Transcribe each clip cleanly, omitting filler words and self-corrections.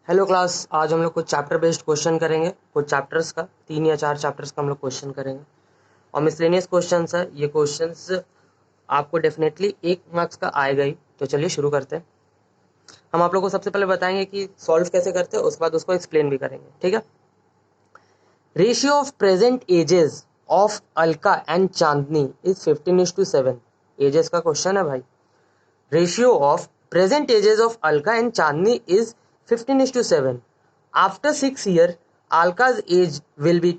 Hello class, आज हम लोग कुछ चैप्टर बेस्ड क्वेश्चन करेंगे। कुछ चैप्टर्स का 3 या 4 चैप्टर्स का हम लोग क्वेश्चन करेंगे और मिसलेनियस क्वेश्चंस है। ये क्वेश्चंस आपको डेफिनेटली 1 मार्क्स का आएगा ही। तो चलिए शुरू करते हैं। हम आप लोग को सबसे पहले बताएंगे कि सॉल्व कैसे करते हैं, उसके बाद उसको एक्सप्लेन भी करेंगे। ठीक है। Ratio of present ages of Alka and Chandni is 15:7। Ages का क्वेश्चन है भाई। Ratio of present ages of Alka and Chandni is 15:7. After 6 years, Alka's age will be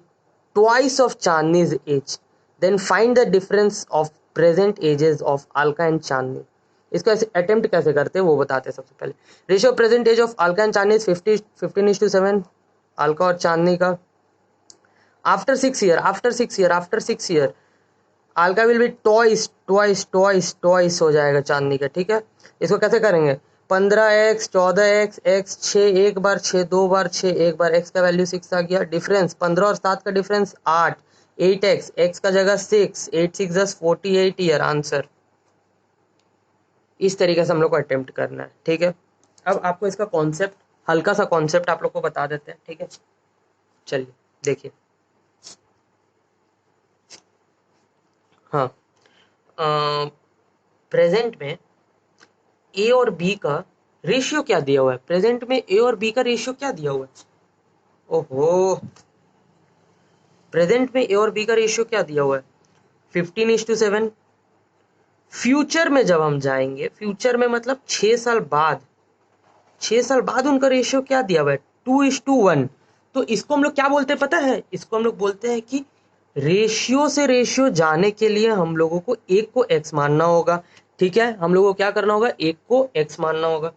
twice of Chandni's age. Then find the difference of present ages of Alka and Chandni. इसको ऐसे attempt कैसे करते हैं वो बताते हैं। सबसे पहले ratio present age of Alka and Chandni 15:7। Alka और चांदनी का after 6 year Alka will be twice हो जाएगा चांदनी का। ठीक है। इसको कैसे करेंगे? 15x 14x x 6 एक बार 6 दो बार 6 एक बार x का वैल्यू 6 आ गया। डिफरेंस 15 और 7 का डिफरेंस 8 8x x का जगह 6 8 6 48 ईयर आंसर। इस तरीके से हम लोग को अटेम्प्ट करना है। ठीक है। अब आपको इसका कॉन्सेप्ट, हल्का सा कॉन्सेप्ट आप लोग को बता देते हैं। ठीक है, चलिए देखिए। हाँ, प्रेजेंट में ए और बी का रेशियो क्या दिया हुआ है? प्रेजेंट में ए और बी का रेशियो क्या दिया हुआ है? ओहो, प्रेजेंट में ए और बी का रेशियो क्या दिया हुआ है? 15:7। फ्यूचर में जब हम जाएंगे, फ्यूचर में मतलब 6 साल बाद, 6 साल बाद उनका रेशियो क्या दिया हुआ है? 2:1। तो इसको हम लोग क्या बोलते हैं पता है? इसको हम लोग बोलते हैं कि रेशियो से रेशियो जाने के लिए हम लोगों को एक को एक्स मानना होगा। ठीक है, हम लोगों को क्या करना होगा? एक को एक्स मानना होगा।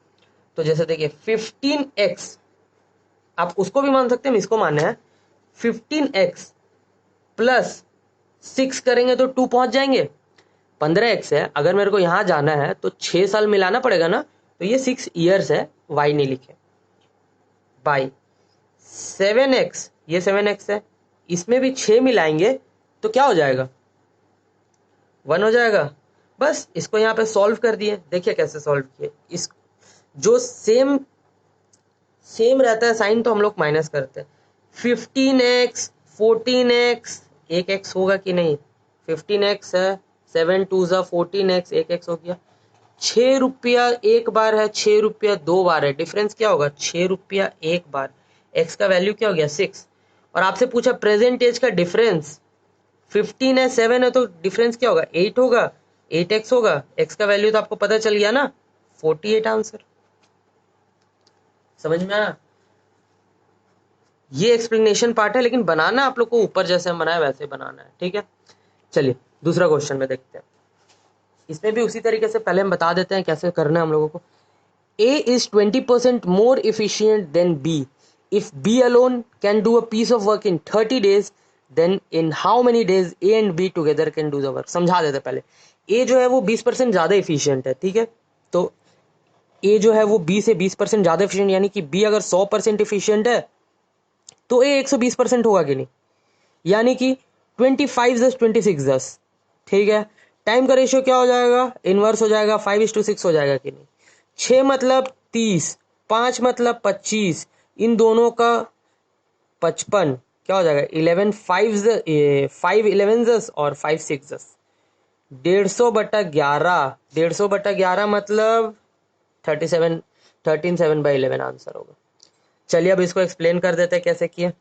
तो जैसे देखिए 15x, आप उसको भी मान सकते हैं, इसको माने हैं। 15x प्लस 6 करेंगे तो 2 पहुंच जाएंगे। 15x है, अगर मेरे को यहां जाना है तो 6 साल मिलाना पड़ेगा ना, तो ये 6 ईयर्स है, y नहीं लिखे। बाई 7x, ये 7x है, इसमें भी 6 मिलाएंगे तो क्या हो जाएगा? 1 हो जाएगा। बस इसको यहाँ पे सॉल्व कर दिए। देखिए कैसे सॉल्व किए। इस जो सेम सेम रहता है साइन तो हम लोग माइनस करते हैं। 15x 14x, एक x होगा कि नहीं? 15x है, 7 2 14x, एक x हो गया। 6 रुपया एक बार है, 6 रुपया 2 बार है। डिफरेंस क्या होगा? 6 रुपया एक बार। x का वैल्यू क्या हो गया? 6। और आपसे पूछा प्रेजेंट एज का डिफरेंस। 15 है, 7 है, तो डिफरेंस क्या होगा? 8 होगा, 8x होगा। x का वैल्यू तो आपको पता चल गया ना, 48 आंसर। समझ में आया? ये एक्सप्लेनेशन पार्ट है, लेकिन बनाना आप लोग को ऊपर जैसे हम बनाए वैसे बनाना है। ठीक है, चलिए दूसरा क्वेश्चन में देखते हैं। इसमें भी उसी तरीके से पहले हम बता देते हैं कैसे करना है हम लोगों को। A is 20% more efficient than B. If B alone can do a piece of work in 30 days, then in how many days A and B together can do the work? समझा देते पहले। A जो है वो 20% ज़्यादा efficient है। ठीक है, तो A जो है वो B से 20% ज़्यादा एफिशिएंट, यानी कि B अगर 100% एफिशिएंट है तो A 120% होगा कि नहीं? यानी कि 25 + 26 ठीक है। टाइम का रेशियो क्या हो जाएगा? इनवर्स हो जाएगा, 5:6 हो जाएगा कि नहीं? 6 मतलब 30, 5 मतलब 25, इन दोनों का 55, क्या हो जाएगा? 11 5 11 और 5 6 150/11, 150/11 मतलब 37, 13/7/11 आंसर होगा। चलिए अब इसको एक्सप्लेन कर देते हैं कैसे किए।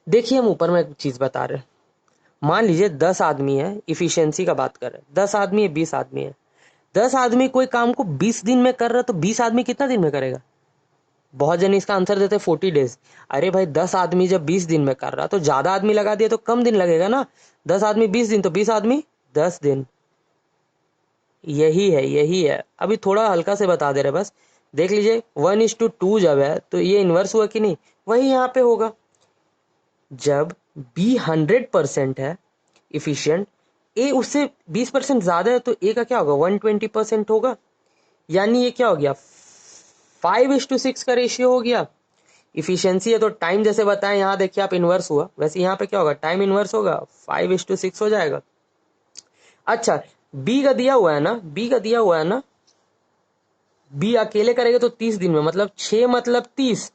देखिए हम ऊपर में एक चीज बता रहे हैं। मान लीजिए 10 आदमी है, इफिशियंसी का बात कर रहे हैं। 10 आदमी है, 20 आदमी है। 10 आदमी कोई काम को 20 दिन में कर रहा है, तो 20 आदमी कितना दिन में करेगा? बहुत जन इसका आंसर देते 40 डेज। अरे भाई 10 आदमी जब 20 दिन में कर रहा तो ज्यादा आदमी लगा दिया तो कम दिन लगेगा ना। 10 आदमी 20 दिन, तो 20 आदमी 10 दिन। यही है। अभी थोड़ा हल्का से बता दे रहे बस। देख लीजिए 1:2 जब है तो ये इन्वर्स हुआ कि नहीं? वही यहाँ पे होगा। जब बी 100% है इफिशियंट, ए उससे 20% ज्यादा है, तो ए का क्या होगा? 120% होगा। यानी ये क्या हो गया? 5:6 का रेशियो हो गया। इफिशियंसी है तो टाइम जैसे बताएं, यहाँ देखिए आप इनवर्स हुआ, वैसे यहाँ पे क्या होगा? टाइम इनवर्स होगा, 5:6 हो जाएगा। अच्छा, बी का दिया हुआ है ना, बी का दिया हुआ है ना, बी अकेले करेंगे तो 30 दिन में, मतलब 6 मतलब 30,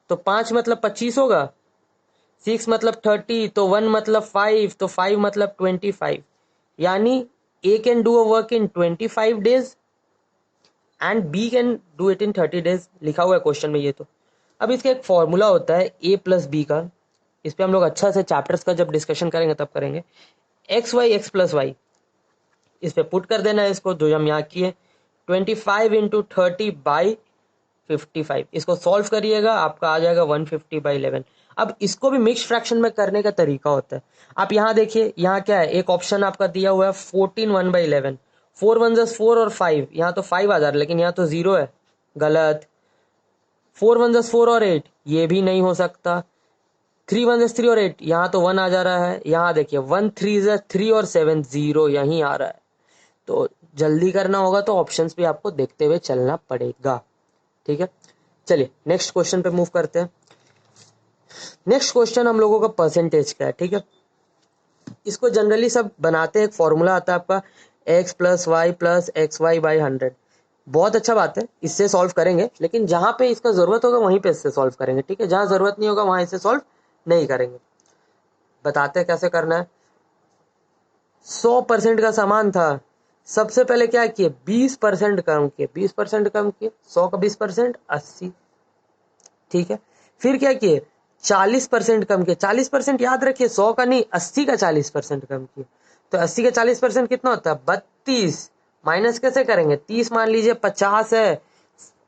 तो 5 मतलब 25 होगा, 6 मतलब 30, तो 1 मतलब 5, तो 5 मतलब 25। यानी A can do a work in 25 days and B can do it in 30 days, लिखा हुआ है क्वेश्चन में ये। तो अब इसका एक फॉर्मूला होता है ए प्लस बी का, इस पे हम लोग अच्छा से चैप्टर्स का जब डिस्कशन करेंगे तब करेंगे। एक्स प्लस वाई, इस पे पुट कर देना है इसको, जो हम यहाँ किए 25 इंटू 30/55, इसको सॉल्व करिएगा आपका आ जाएगा 150/11। अब इसको भी मिक्स फ्रैक्शन में करने का तरीका होता है। आप यहाँ देखिए, यहाँ क्या है, एक ऑप्शन आपका दिया हुआ है 14 1/11, 4 1 4 और 5, यहाँ तो 5 आ जा रहा है लेकिन यहाँ तो 0 है, गलत। 4 1 4 और 8, ये भी नहीं हो सकता। 3 1 3 और 8, यहाँ तो 1 आ जा रहा है। यहाँ देखिए 1 3 3 और 7, 0 यहीं आ रहा है। तो जल्दी करना होगा तो ऑप्शंस भी आपको देखते हुए चलना पड़ेगा, ठीक है। चलिए नेक्स्ट क्वेश्चन पे मूव करते हैं। नेक्स्ट क्वेश्चन हम लोगों का परसेंटेज का है, ठीक है। इसको जनरली सब बनाते हैं, एक फॉर्मूला आता है आपका x plus y plus x y by 100। बहुत अच्छा बात है, इससे सॉल्व करेंगे, लेकिन जहां पे इसका जरूरत होगा वहीं पे इससे सॉल्व करेंगे, ठीक है। जहां जरूरत नहीं होगा वहां इसे सॉल्व नहीं करेंगे। बताते हैं कैसे करना है। 100% का सामान था, सबसे पहले क्या किए 20% कम किए, 20% कम किए, 100 का 20% 80, ठीक है। फिर क्या किए 40% कम किए, 40% याद रखिए 100 का नहीं 80 का 40% कम किए, तो 80 का 40% कितना होता है 32। माइनस कैसे करेंगे, 30 मान लीजिए 50 है,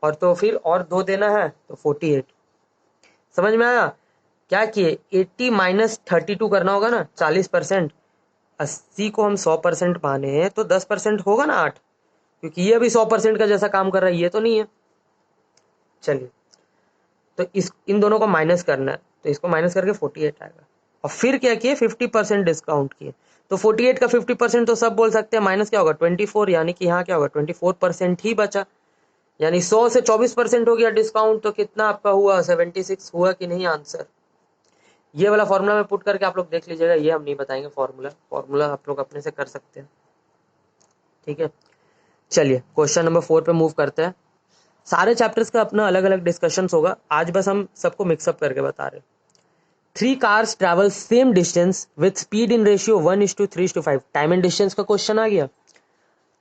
और तो फिर और 2 देना है तो 48। समझ में आया, क्या किए 80 माइनस 32 करना होगा ना, 40%। 80 को हम 100% माने तो 10% होगा ना 8, क्योंकि ये अभी 100% का जैसा काम कर रहा है, ये तो नहीं है। चलिए, तो इस इन दोनों को माइनस करना है, तो इसको माइनस करके 48 आएगा। और फिर क्या किए 50% डिस्काउंट किए, तो 48 का 50% तो सब बोल सकते हैं, माइनस क्या होगा 24, यानी कि यहाँ क्या होगा 24% ही बचा। यानी 100 से 24% हो गया डिस्काउंट, तो कितना आपका हुआ 76 हुआ कि नहीं आंसर। ये वाला फॉर्मूला में पुट करके आप लोग देख लीजिएगा, ये हम नहीं बताएंगे, फॉर्मूला फॉर्मूला आप लोग अपने से कर सकते हैं, ठीक है। चलिए क्वेश्चन नंबर 4 पे मूव करते हैं। सारे चैप्टर्स का अपना अलग अलग डिस्कशन होगा, आज बस हम सबको मिक्सअप करके बता रहे हैं। 3 cars travel same distance with speed in ratio 1:3:5, time and distance का क्वेश्चन आ गया।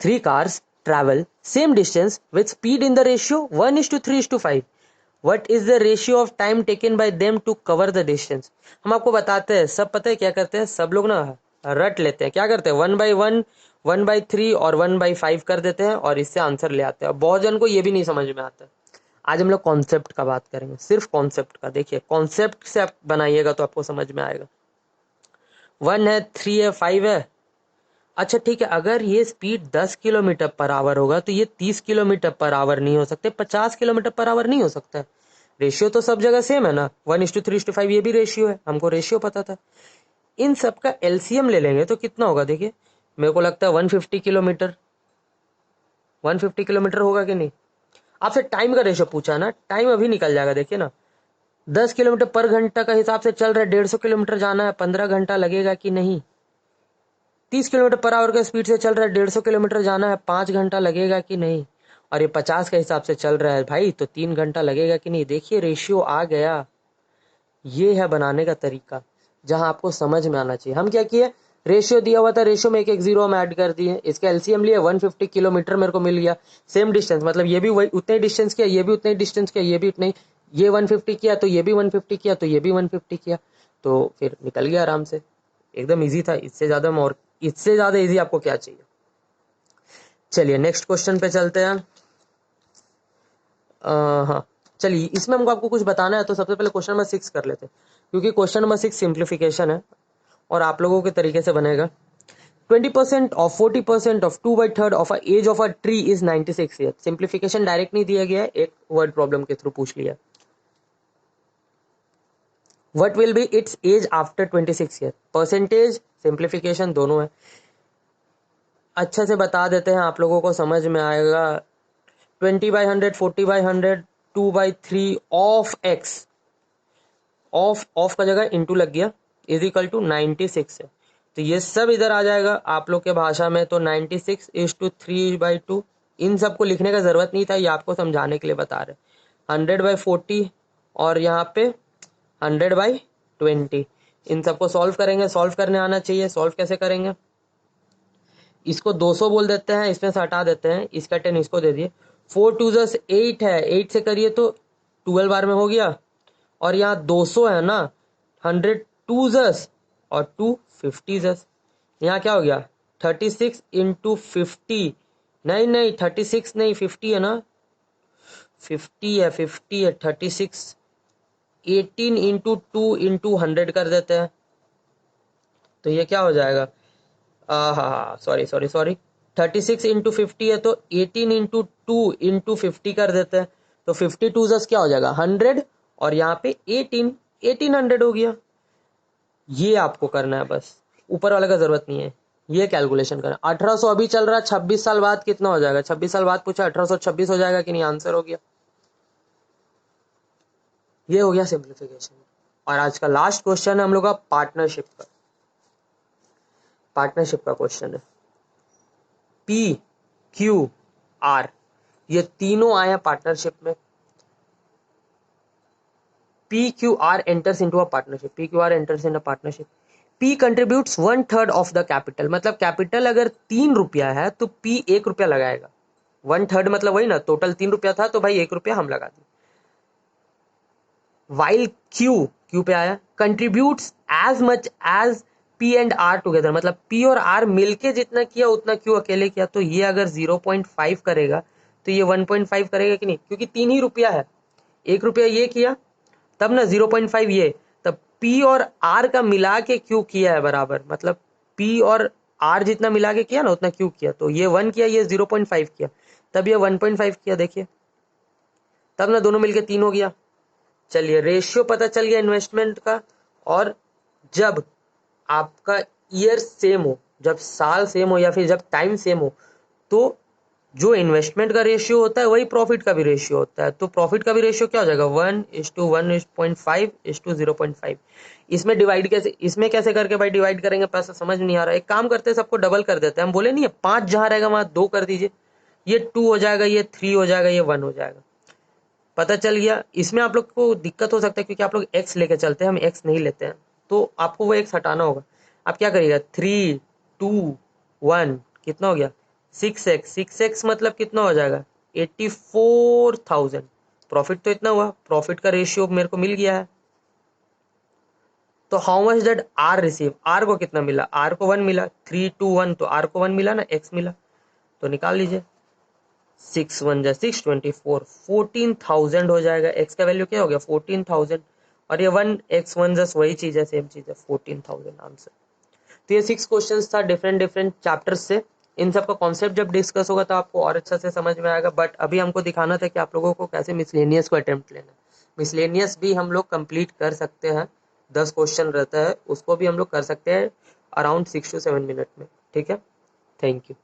3 cars travel same distance with speed in the ratio 1:3:5, what is the ratio of time taken by them to cover the distance। हम आपको बताते हैं, सब पता है क्या करते हैं सब लोग ना, रट लेते हैं, क्या करते हैं 1/1 1/3 और 1/5 कर देते हैं और इससे आंसर ले आते हैं। बहुत जन को ये भी नहीं समझ में आता। आज हम लोग कॉन्सेप्ट का बात करेंगे, सिर्फ कॉन्सेप्ट का। देखिए कॉन्सेप्ट से आप बनाइएगा तो आपको समझ में आएगा। 1 है, 3 है, 5 है। अच्छा ठीक है, अगर ये स्पीड 10 किलोमीटर पर आवर होगा तो ये 30 किलोमीटर पर आवर नहीं हो सकते, 50 किलोमीटर पर आवर नहीं हो सकता। रेशियो तो सब जगह सेम है ना, 1:3:5, ये भी रेशियो है, हमको रेशियो पता था। इन सब का एलसीएम ले लेंगे तो कितना होगा, देखिए मेरे को लगता है 150 किलोमीटर, 150 किलोमीटर होगा कि नहीं। आपसे टाइम का रेशियो पूछा ना, टाइम अभी निकल जाएगा, देखिए ना 10 किलोमीटर पर घंटा का हिसाब से चल रहा है, 150 किलोमीटर जाना है, 15 घंटा लगेगा कि नहीं। 30 किलोमीटर पर आवर का स्पीड से चल रहा है, 150 किलोमीटर जाना है, 5 घंटा लगेगा कि नहीं। और ये 50 के हिसाब से चल रहा है भाई, तो 3 घंटा लगेगा कि नहीं। देखिए रेशियो आ गया, ये है बनाने का तरीका जहां आपको समझ में आना चाहिए। हम क्या किए, रेशियो दिया हुआ था, रेशियो में एक एक जीरो हम ऐड कर दिए, इसका एलसीएम लिए 150 किलोमीटर मेरे को मिल गया। सेम डिस्टेंस मतलब ये भी वही उतने डिस्टेंस किया, ये भी उतने डिस्टेंस किया, ये भी उतने, ये 150 किया तो ये भी 150 किया तो ये भी 150 किया, तो फिर निकल गया आराम से। एकदम ईजी था, इससे ज्यादा और इससे ज्यादा ईजी आपको क्या चाहिए। चलिए नेक्स्ट क्वेश्चन पे चलते हैं। हाँ चलिए, इसमें हमको आपको कुछ बताना है, तो सबसे पहले क्वेश्चन नंबर 6 कर लेते हैं, क्योंकि क्वेश्चन नंबर 6 सिंप्लीफिकेशन है और आप लोगों के तरीके से बनेगा। 20% of 40% of 2/3 of age of a tree is 96 year. Simplification direct नहीं दिया गया है, एक वर्ड प्रॉब्लम के थ्रू पूछ लिया। What will be its age after 26 year, percentage simplification दोनों है। अच्छा से बता देते हैं, आप लोगों को समझ में आएगा। 20/100, 40/100, 2/3 ऑफ एक्स, ऑफ का जगह इंटू लग गया, इज इक्वल टू 96 है। तो ये सब इधर आ जाएगा आप लोग के भाषा में, तो 96 is to 3/2 इन सबको लिखने का ज़रूरत नहीं था, ये आपको समझाने के लिए बता रहे। 100/40 और यहाँ पे 100/20, इन सबको सॉल्व करेंगे, सॉल्व करने आना चाहिए। सॉल्व कैसे करेंगे, इसको 200 बोल देते हैं, इसमें से हटा देते हैं, इसका 10 इसको दे दिए। 4 2 8 है, 8 से करिए तो 12 बार में हो गया। और यहाँ 200 है ना, 100 2 और 2 50 यहाँ क्या हो गया 36 इंटू 50, नहीं नहीं 36 नहीं 50 है ना, 50 है 36, 18 इंटू 2 इंटू 100 कर देते हैं, तो ये क्या हो जाएगा, हाँ सॉरी सॉरी सॉरी, 36 इंटू 50 है तो 18 इंटू 2 इंटू 50 कर देते हैं, तो 52 क्या हो जाएगा 100, और यहाँ पे 1800 हो गया। ये आपको करना है, बस ऊपर वाले का जरूरत नहीं है, ये कैलकुलेशन करना। 1800 अभी चल रहा है, 26 साल बाद कितना हो जाएगा, 26 साल बाद पूछा 1826 हो जाएगा कि नहीं, आंसर हो गया। ये हो गया सिंप्लीफिकेशन। और आज का लास्ट क्वेश्चन है हम लोग का पार्टनरशिप का। पार्टनरशिप का क्वेश्चन है, पी क्यू आर, ये तीनों आए हैं पार्टनरशिप में। P Q R enters into a partnership, P Q R enters in a partnership. P contributes 1/3 of the capital, मतलब कैपिटल अगर 3 रुपया है तो पी 1 रुपया लगाएगा। 1/3 मतलब वही ना, टोटल 3 रुपया था तो भाई 1 रुपया हम लगा दी। वाइल क्यू पे आया, contributes as much as P and R together, मतलब पी और आर मिलके जितना किया उतना क्यू अकेले किया। तो ये अगर 0.5 करेगा तो ये 1.5 करेगा कि नहीं, क्योंकि 3 ही रुपया है, 1 रुपया ये किया तब ना 0.5 ये, तब पी और आर का मिला के क्यू किया है बराबर, मतलब पी और आर जितना मिला के किया ना उतना क्यू किया। तो ये 1 किया, ये 0.5 किया, तब ये 1.5 किया, देखिए तब ना दोनों मिलके 3 हो गया। चलिए रेशियो पता चल गया इन्वेस्टमेंट का। और जब आपका ईयर सेम हो, जब साल सेम हो या फिर जब टाइम सेम हो, तो जो इन्वेस्टमेंट का रेशियो होता है वही प्रॉफिट का भी रेशियो होता है। तो प्रॉफिट का भी रेशियो क्या हो जाएगा 1:1.5:0.5। इसमें डिवाइड कैसे, इसमें कैसे करके भाई डिवाइड करेंगे, पैसा समझ नहीं आ रहा है। एक काम करते हैं, सबको डबल कर देते हैं। हम बोले नहीं है 5 जहां रहेगा वहां 2 कर दीजिए, ये 2 हो जाएगा, ये 3 हो जाएगा, ये 1 हो जाएगा। पता चल गया। इसमें आप लोग को दिक्कत हो सकता है क्योंकि आप लोग एक्स लेके चलते हैं, हम एक्स नहीं लेते हैं, तो आपको वो एक्स हटाना होगा। आप क्या करिएगा 3 2 1 कितना हो गया 6x, 6x मतलब कितना हो जाएगा 84,000। प्रॉफिट तो इतना हुआ, प्रॉफिट का रेशियो मेरे को मिल गया है। तो how much did R receive, R को कितना मिला, आर को 1 मिला, 3 2 1 तो आर को 1 मिला ना, एक्स मिला, तो निकाल लीजिए 6 1 6 24, 14,000 हो जाएगा। एक्स का वैल्यू क्या हो गया 14,000, और ये 1 x 1 वही चीज है, सेम चीज है, 14,000 आंसर। तो ये 6 क्वेश्चंस था डिफरेंट डिफरेंट चैप्टर्स से। इन सब का कॉन्सेप्ट जब डिस्कस होगा तो आपको और अच्छा से समझ में आएगा। बट अभी हमको दिखाना था कि आप लोगों को कैसे मिसलेनियस को अटेम्प्ट लेना है। मिसलेनियस भी हम लोग कंप्लीट कर सकते हैं, 10 क्वेश्चन रहता है, उसको भी हम लोग कर सकते हैं अराउंड 6 to 7 मिनट में। ठीक है, थैंक यू।